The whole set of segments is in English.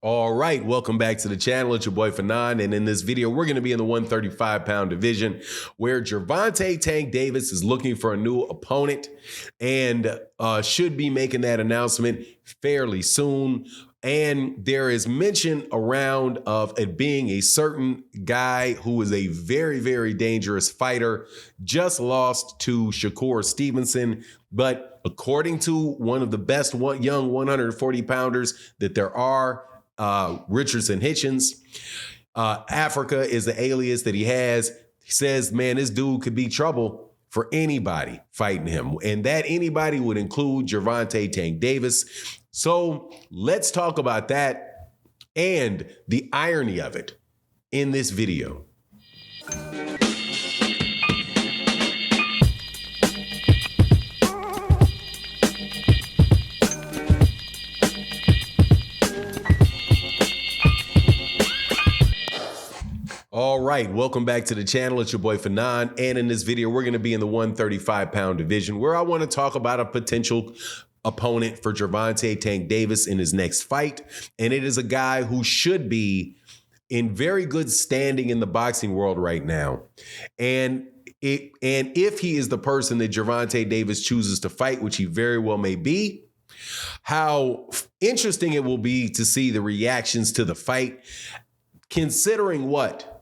All right, welcome back to the channel. It's your boy Fanon, and in this video, we're going to be in the 135-pound division where Gervonta Tank Davis is looking for a new opponent and should be making that announcement fairly soon. And there is mention around of it being a certain guy who is a very, very dangerous fighter, just lost to Shakur Stevenson. But according to one of the best young 140-pounders that there are, Richardson Hitchens, Africa is the alias that he has. He says, man, this dude could be trouble for anybody fighting him. And that anybody would include Gervonta Tank Davis. So let's talk about that and the irony of it in this video. All right, welcome back to the channel. It's your boy Fanon, and in this video, we're going to be in the 135-pound division where I want to talk about a potential opponent for Gervonta Tank Davis in his next fight, and it is a guy who should be in very good standing in the boxing world right now. And if he is the person that Gervonta Davis chooses to fight, which he very well may be, how interesting it will be to see the reactions to the fight, considering what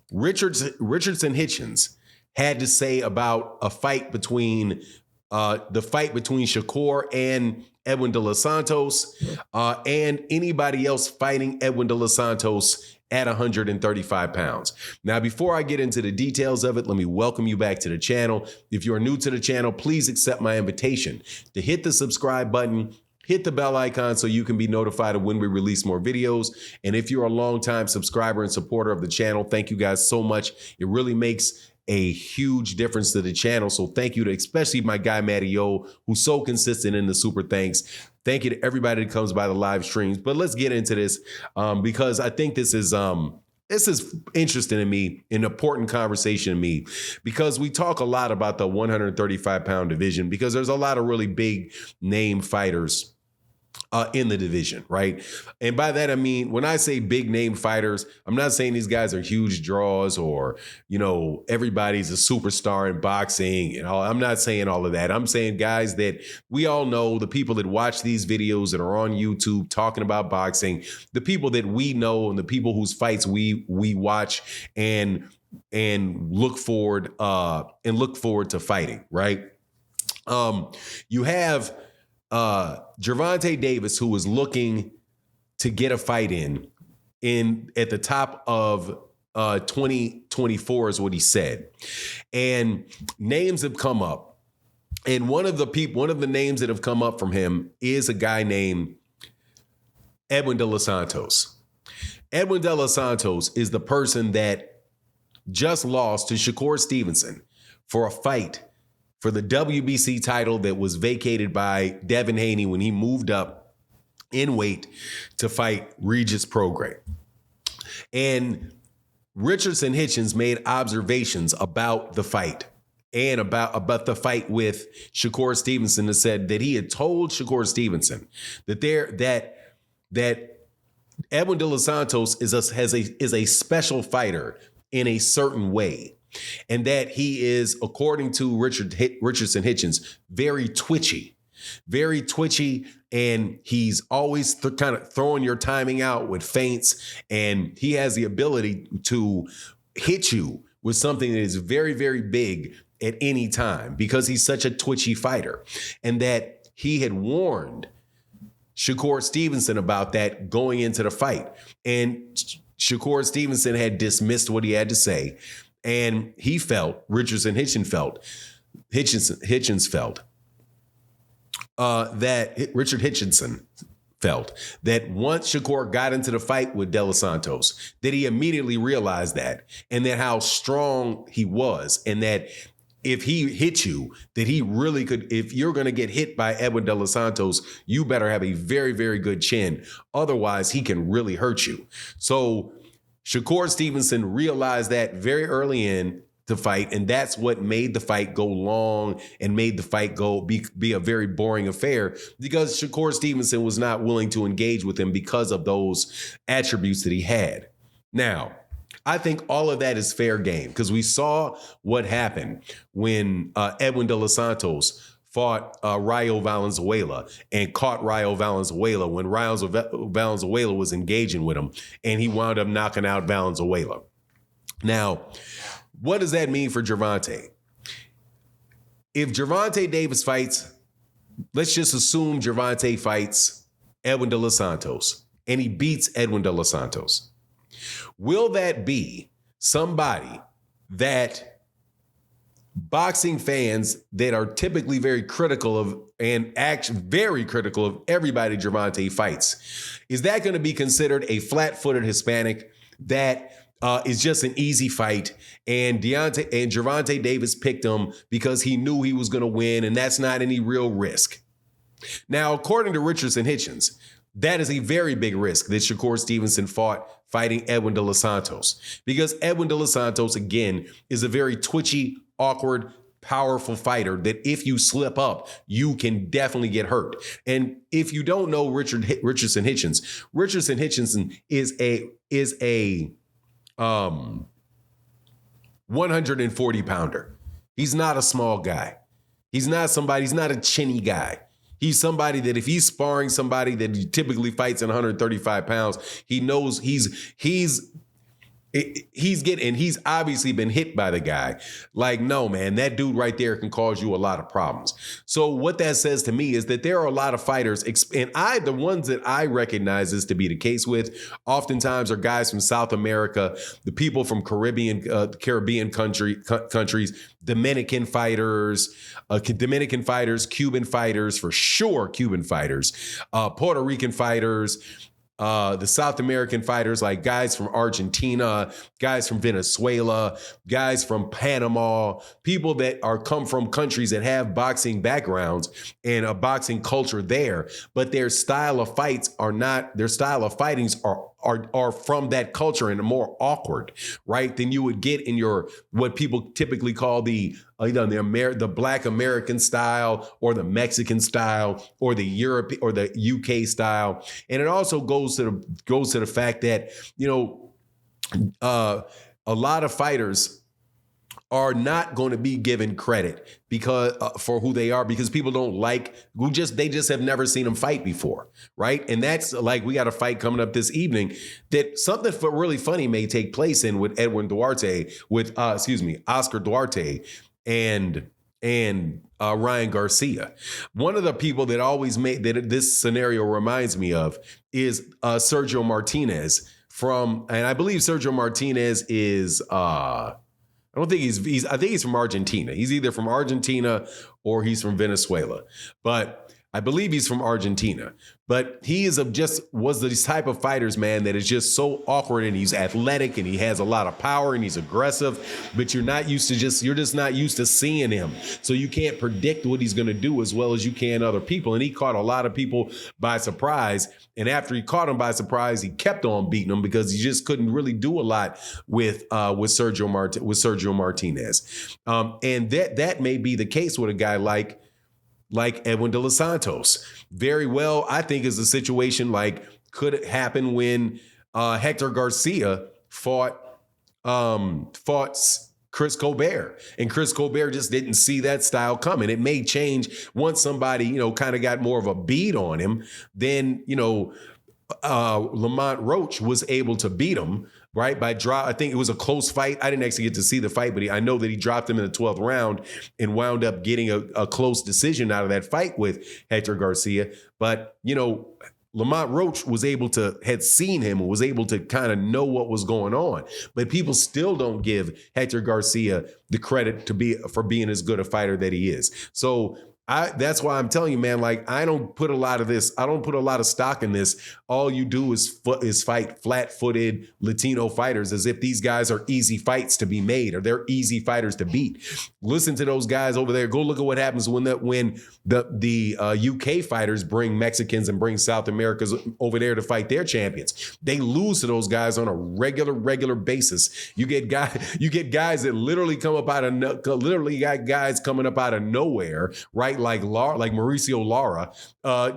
Richardson Hitchens had to say about a fight between Shakur and Edwin de Los Santos, and anybody else fighting Edwin de Los Santos at 135 pounds. Now, before I get into the details of it, let me welcome you back to the channel. If you're new to the channel, please accept my invitation to hit the subscribe button, hit the bell icon so you can be notified of when we release more videos. And if you're a longtime subscriber and supporter of the channel, thank you guys so much. It really makes a huge difference to the channel. So thank you to especially my guy, Matty O, who's so consistent in the super thanks. Thank you to everybody that comes by the live streams. But let's get into this because I think this is interesting to me, an important conversation to me, because we talk a lot about the 135-pound division because there's a lot of really big name fighters in the division, right? And by that, I mean, when I say big name fighters, I'm not saying these guys are huge draws or, you know, everybody's a superstar in boxing and all. I'm not saying all of that. I'm saying guys that we all know, the people that watch these videos that are on YouTube talking about boxing, the people that we know and the people whose fights we watch and look forward to fighting, right? You have Gervonta Davis, who was looking to get a fight in at the top of 2024 is what he said. And names have come up. And one of the names that have come up from him is a guy named Edwin de Los Santos. Edwin de Los Santos is the person that just lost to Shakur Stevenson for a fight for the WBC title that was vacated by Devin Haney when he moved up in weight to fight Regis Prograis. And Richardson Hitchens made observations about the fight and about the fight with Shakur Stevenson that said that he had told Shakur Stevenson that Edwin de Los Santos is a special fighter in a certain way. And that he is, according to Richardson Hitchens, very twitchy, and he's always kind of throwing your timing out with feints, and he has the ability to hit you with something that is very, very big at any time because he's such a twitchy fighter, and that he had warned Shakur Stevenson about that going into the fight, and Shakur Stevenson had dismissed what he had to say. And he felt, Hitchens felt, that Richard Hitchenson felt that once Shakur got into the fight with De Los Santos, that he immediately realized that, and that how strong he was, and that if he hit you, that he really could, if you're going to get hit by Edwin de Los Santos, you better have a very, very good chin. Otherwise, he can really hurt you. So Shakur Stevenson realized that very early in, to fight, and that's what made the fight go long and made the fight be a very boring affair, because Shakur Stevenson was not willing to engage with him because of those attributes that he had. Now, I think all of that is fair game, because we saw what happened when Edwin De Los Santos fought Rayo Valenzuela and caught Rayo Valenzuela when Rayo Valenzuela was engaging with him, and he wound up knocking out Valenzuela. Now, what does that mean for Gervonta? If Gervonta Davis fights, let's just assume Gervonta fights Edwin De Los Santos and he beats Edwin De Los Santos. Will that be somebody that boxing fans that are typically very critical of and actually very critical of everybody Gervonta fights, is that going to be considered a flat-footed Hispanic that is just an easy fight, and Gervonta Davis picked him because he knew he was going to win, and that's not any real risk? Now, according to Richardson Hitchens, that is a very big risk that Shakur Stevenson fought fighting Edwin De Los Santos, because Edwin De Los Santos, again, is a very twitchy, awkward, powerful fighter that if you slip up, you can definitely get hurt. And if you don't know Richardson Hitchens, Richardson Hitchenson is a 140 pounder. He's not a small guy. He's not a chinny guy. He's somebody that if he's sparring somebody that he typically fights in 135 pounds, he knows he's obviously been hit by the guy. Like, no, man, that dude right there can cause you a lot of problems. So what that says to me is that there are a lot of fighters, and the ones that I recognize this to be the case with, oftentimes are guys from South America, the people from Caribbean countries, Dominican fighters, Cuban fighters, for sure, Cuban fighters, Puerto Rican fighters, the South American fighters, like guys from Argentina, guys from Venezuela, guys from Panama, people that come from countries that have boxing backgrounds and a boxing culture there, but their style of fightings are from that culture and more awkward, right, than you would get in your what people typically call the Black American style or the Mexican style or the Europe or the UK style. And it also goes to the fact that, a lot of fighters are not going to be given credit because for who they are, because people they just have never seen them fight before, right? And that's like, we got a fight coming up this evening that something really funny may take place in with Oscar Duarte and Ryan Garcia. One of the people that always that this scenario reminds me of is Sergio Martinez and I believe Sergio Martinez is I think he's from Argentina. He's either from Argentina or he's from Venezuela, but I believe he's from Argentina. But he was the type of fighters, man, that is just so awkward, and he's athletic and he has a lot of power and he's aggressive, but you're just not used to seeing him. So you can't predict what he's going to do as well as you can other people. And he caught a lot of people by surprise. And after he caught him by surprise, he kept on beating them because he just couldn't really do a lot with Sergio Martinez. And that may be the case with a guy like Edwin De Los Santos. Very well, I think, is a situation like could happen when Hector Garcia fought Chris Colbert, and Chris Colbert just didn't see that style coming. It may change once somebody, kind of got more of a beat on him. Then, Lamont Roach was able to beat him, right? I think it was a close fight. I didn't actually get to see the fight, but I know that he dropped him in the 12th round and wound up getting a close decision out of that fight with Hector Garcia. But, Lamont Roach had seen him and was able to kind of know what was going on. But people still don't give Hector Garcia the credit for being as good a fighter that he is. So That's why I'm telling you, man, like I don't put a lot of stock in this. All you do is fight flat-footed Latino fighters as if these guys are easy fights to be made or they're easy fighters to beat. Listen to those guys over there. Go look at what happens when the UK fighters bring Mexicans and bring South Americans over there to fight their champions. They lose to those guys on a regular basis. You get guys that literally got guys coming up out of nowhere, right? Like Mauricio Lara,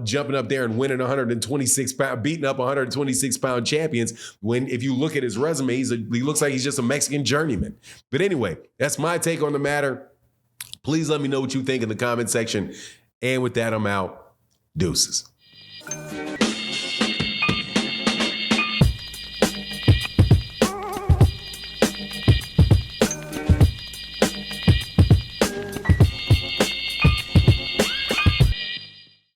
jumping up there and winning 126 pound, beating up 126 pound champions. When if you look at his resume, he looks like he's just a Mexican journeyman. But anyway, that's my take on the matter. Please let me know what you think in the comment section. And with that, I'm out. Deuces.